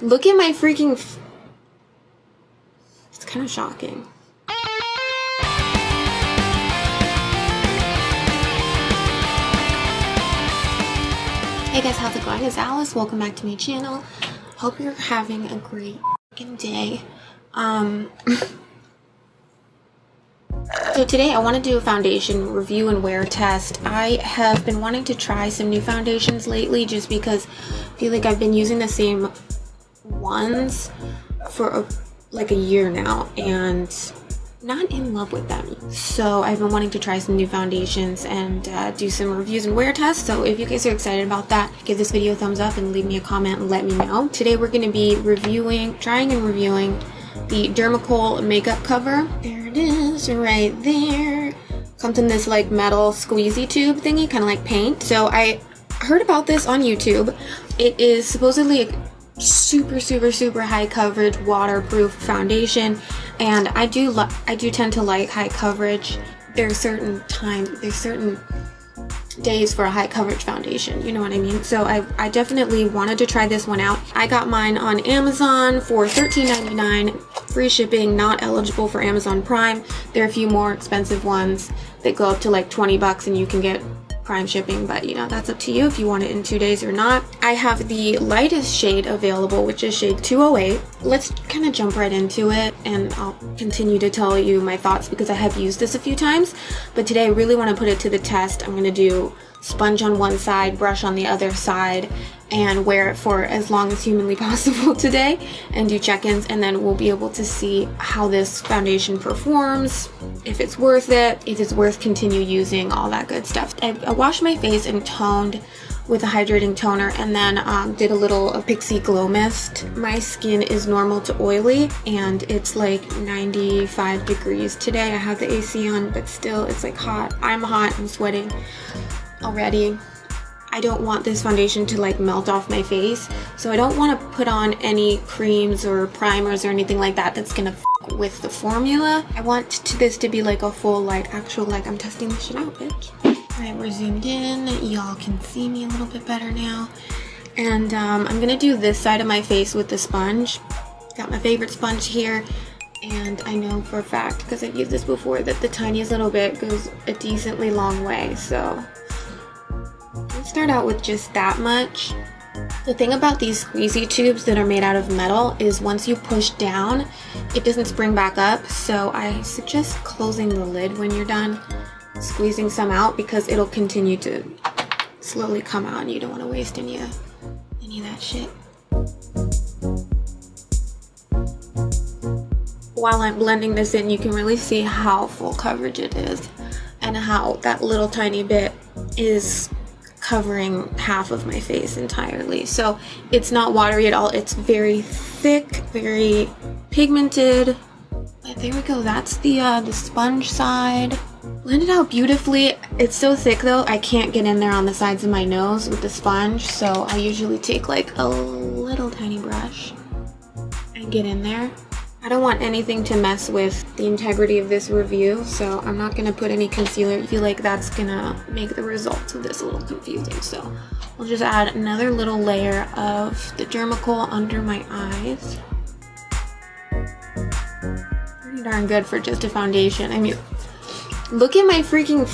Look at my freaking it's kind of shocking. Hey guys, how's it going? It's Alice. Welcome back to my channel. Hope you're having a great day. So today I want to do a foundation review and wear test. I have been wanting to try some new foundations lately just because I feel like I've been using the same ones for like a year now and not in love with them. So I've been wanting to try some new foundations and do some reviews and wear tests. So if you guys are excited about that, give this video a thumbs up and leave me a comment and let me know. Today we're going to be trying and reviewing the Dermacol makeup cover. There it is right there. Comes in this like metal squeezy tube thingy, kind of like paint. So I heard about this on YouTube. It is supposedly a super high coverage waterproof foundation, and I do tend to like high coverage. There's certain days for a high coverage foundation, you know what I mean? So I definitely wanted to try this one out. I got mine on Amazon for $13.99, free shipping, not eligible for Amazon Prime. There are a few more expensive ones that go up to like 20 bucks and you can get Prime shipping, but you know, that's up to you if you want it in 2 days or not. I have the lightest shade available, which is shade 208. Let's kind of jump right into it and I'll continue to tell you my thoughts because I have used this a few times, but today I really want to put it to the test. I'm going to do sponge on one side, brush on the other side, and wear it for as long as humanly possible today and do check-ins, and then we'll be able to see how this foundation performs, if it's worth it, if it's worth continue using, all that good stuff. I washed my face and toned with a hydrating toner and then did a Pixie glow mist. My skin is normal to oily and it's like 95 degrees today. I have the AC on, but still it's like hot. I'm hot, I'm sweating already. I don't want this foundation to like melt off my face, so I don't want to put on any creams or primers or anything like that that's gonna f with the formula. I want this to be like a full like actual like I'm testing this shit out, bitch. Alright, we're zoomed in. Y'all can see me a little bit better now. And I'm gonna do this side of my face with the sponge. Got my favorite sponge here. And I know for a fact, because I've used this before, that the tiniest little bit goes a decently long way. So let's start out with just that much. The thing about these squeezy tubes that are made out of metal is once you push down, it doesn't spring back up. So I suggest closing the lid when you're done, squeezing some out, because it'll continue to slowly come out and you don't want to waste any of that shit. While I'm blending this in, you can really see how full coverage it is and how that little tiny bit is covering half of my face entirely. So it's not watery at all. It's very thick, very pigmented. But there we go. That's the sponge side. Blended out beautifully. It's so thick though, I can't get in there on the sides of my nose with the sponge. So I usually take like a little tiny brush and get in there. I don't want anything to mess with the integrity of this review, so I'm not going to put any concealer. I feel like that's going to make the results of this a little confusing. So we'll just add another little layer of the Dermacol under my eyes. Pretty darn good for just a foundation. I mean, look at my freaking...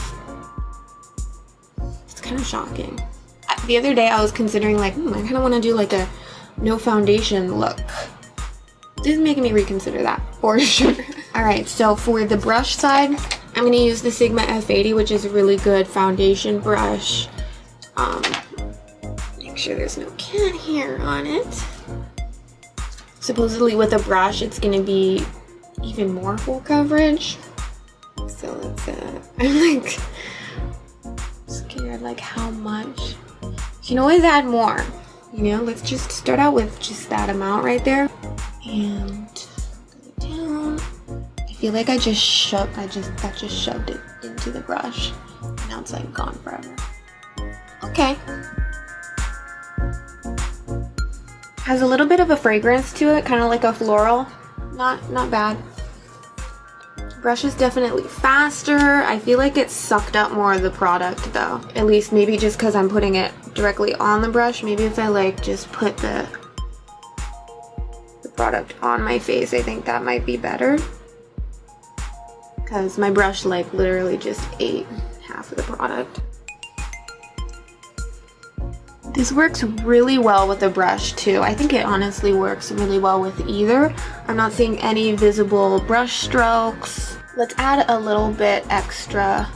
It's kind of shocking. The other day I was considering like, I kind of want to do like a no foundation look. This is making me reconsider that for sure. Alright, so for the brush side, I'm going to use the Sigma F80, which is a really good foundation brush. Make sure there's no cat hair on it. Supposedly with a brush, it's going to be even more full coverage. So let's, I'm like scared like how much. You can always add more, you know? Let's just start out with just that amount right there. And go down. I feel like that just shoved it into the brush. Now it's like gone forever. Okay. Has a little bit of a fragrance to it, kind of like a floral. Not bad. Brush is definitely faster. I feel like it sucked up more of the product though. At least maybe just because I'm putting it directly on the brush. Maybe if I like just put the product on my face, I think that might be better. Because my brush like literally just ate half of the product. This works really well with the brush too. I think it honestly works really well with either. I'm not seeing any visible brush strokes. Let's add a little bit extra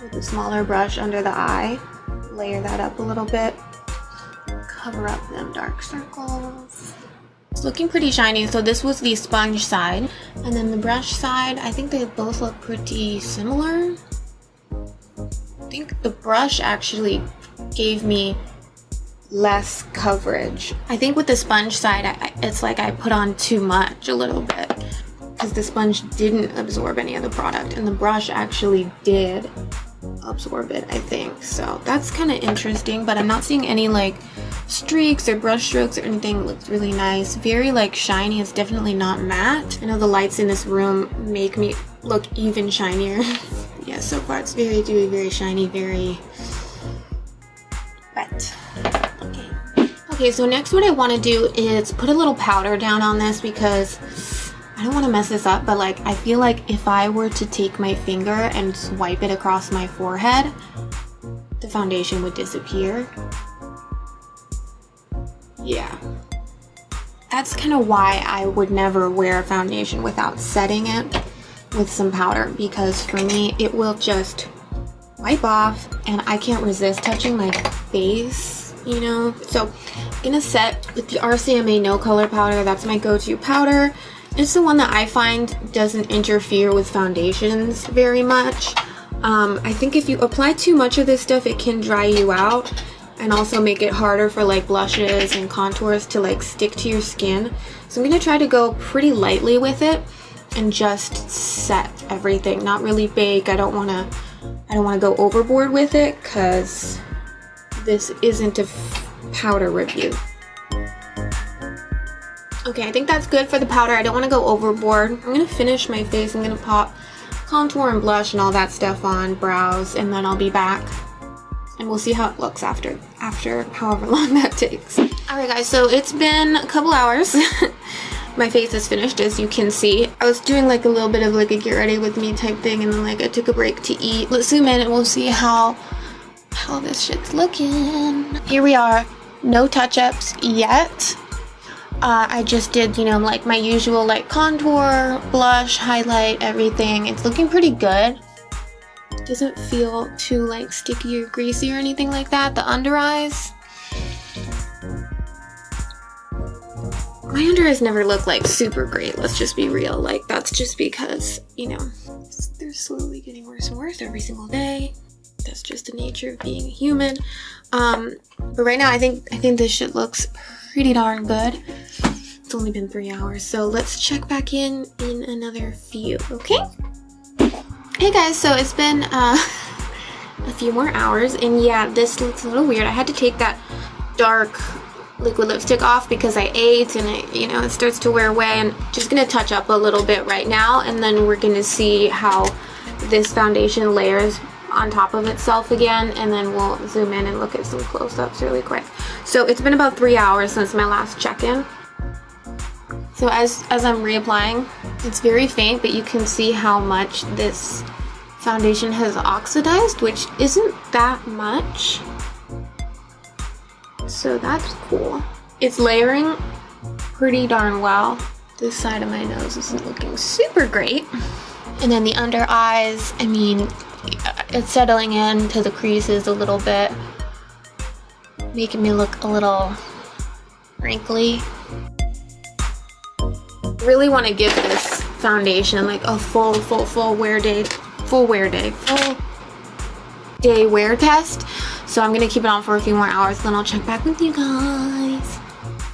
with a smaller brush under the eye. Layer that up a little bit. Cover up them dark circles. It's looking pretty shiny. So this was the sponge side. And then the brush side, I think they both look pretty similar. I think the brush actually gave me less coverage. I think with the sponge side, it's like I put on too much a little bit because the sponge didn't absorb any of the product and the brush actually did absorb it, I think. So that's kind of interesting, but I'm not seeing any like streaks or brush strokes or anything. It looks really nice. Very like shiny. It's definitely not matte. I know the lights in this room make me look even shinier. Yeah, so far it's very dewy, very shiny, very wet. Okay, so next what I want to do is put a little powder down on this because I don't want to mess this up, but like I feel like if I were to take my finger and swipe it across my forehead, the foundation would disappear. Yeah. That's kind of why I would never wear a foundation without setting it with some powder, because for me it will just wipe off and I can't resist touching my face, you know. So I'm gonna set with the RCMA No Color powder. That's my go-to powder. It's the one that I find doesn't interfere with foundations very much. I think if you apply too much of this stuff, it can dry you out and also make it harder for like blushes and contours to like stick to your skin. So I'm gonna try to go pretty lightly with it and just set everything, not really bake. I don't wanna go overboard with it because this isn't a powder review. Okay, I think that's good for the powder. I don't want to go overboard. I'm going to finish my face. I'm going to pop contour and blush and all that stuff on, brows, and then I'll be back. And we'll see how it looks after however long that takes. Alright guys, so it's been a couple hours. My face is finished, as you can see. I was doing like a little bit of like a get ready with me type thing, and then like I took a break to eat. Let's zoom in and we'll see how this shit's looking. Here we are. No touch-ups yet. I just did, you know, like my usual like contour, blush, highlight, everything. It's looking pretty good. Doesn't feel too like sticky or greasy or anything like that. The under eyes. My under eyes never look like super great, let's just be real. Like that's just because, you know, they're slowly getting worse and worse every single day. That's just the nature of being a human. But right now I think this shit looks pretty darn good. It's only been 3 hours, so let's check back in another few, okay? Hey guys, so it's been a few more hours, and yeah, this looks a little weird. I had to take that dark liquid lipstick off because I ate and it starts to wear away. And just gonna touch up a little bit right now, and then we're gonna see how this foundation layers on top of itself again, and then we'll zoom in and look at some close-ups really quick. So it's been about 3 hours since my last check-in. So as I'm reapplying, it's very faint, but you can see how much this foundation has oxidized, which isn't that much. So that's cool. It's layering pretty darn well. This side of my nose isn't looking super great. And then the under eyes, I mean, it's settling into the creases a little bit, making me look a little wrinkly. Really want to give this foundation like a full wear day wear test. So I'm gonna keep it on for a few more hours, then I'll check back with you guys.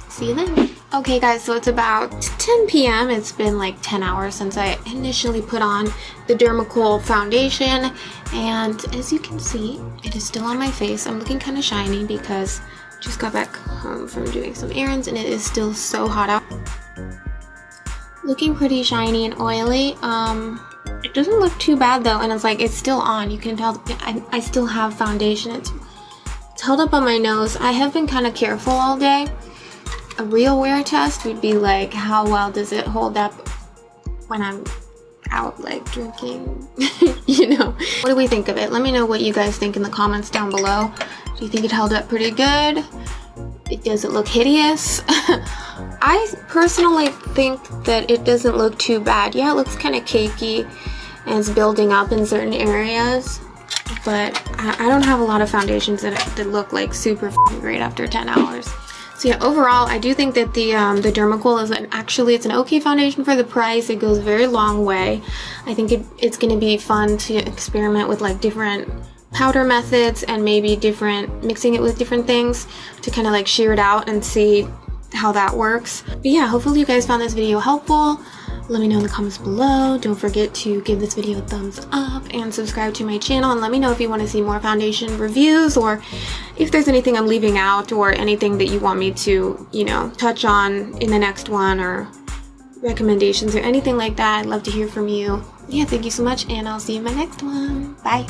See you then. Okay guys, so it's about 10 p.m. It's been like 10 hours since I initially put on the Dermacool foundation, and as you can see, it is still on my face. I'm looking kind of shiny because I just got back home from doing some errands and it is still so hot out. Looking pretty shiny and oily. It doesn't look too bad though, and it's still on. You can tell I still have foundation. It's held up on my nose. I have been kind of careful all day. a real wear test would be like, how well does it hold up when I'm out like drinking? You know. What do we think of it? Let me know what you guys think in the comments down below. Do you think it held up pretty good? Does it look hideous? I personally think that it doesn't look too bad. Yeah, it looks kind of cakey and it's building up in certain areas, but I don't have a lot of foundations that look like super great after 10 hours. So yeah, overall, I do think that the Dermacool is it's an okay foundation for the price. It goes a very long way. I think it's going to be fun to experiment with like different powder methods and maybe mixing it with different things to kind of like shear it out and see how that works. But yeah, hopefully you guys found this video helpful. Let me know in the comments below. Don't forget to give this video a thumbs up and subscribe to my channel, and let me know if you want to see more foundation reviews or if there's anything I'm leaving out or anything that you want me to, you know, touch on in the next one, or recommendations or anything like that. I'd love to hear from you. Yeah, thank you so much, and I'll see you in my next one. Bye.